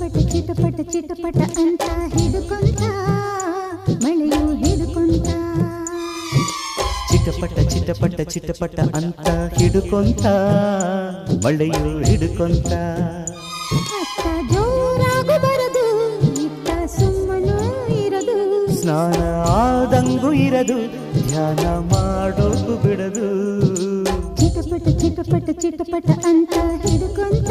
ಚಿಟಪಟ ಚಿಟಪಟ ಅಂತ ಹಿಡುಕೊಂತ ಮಳೆಯು ಹಿಡುಕೊಂತ ಚಿಟಪಟ ಚಿಟಪಟ ಚಿಟಪಟ ಅಂತ ಹಿಡುಕೊಂತ ಮಳೆಯು ಹಿಡುಕೊಂತ ಅತ್ತ ಜೋರಾಗು ಬರದು ಇತ್ತ ಸುಮ್ಮನೂ ಇರದು ಸ್ನಾನ ಆದಂಗೂ ಇರದು ಧ್ಯಾನ ಮಾಡೋಕು ಬಿಡದು ಚಿಟಪಟ ಚಿಟಪಟ ಚಿಟಪಟ ಅಂತ ಹಿಡುಕೊಂತ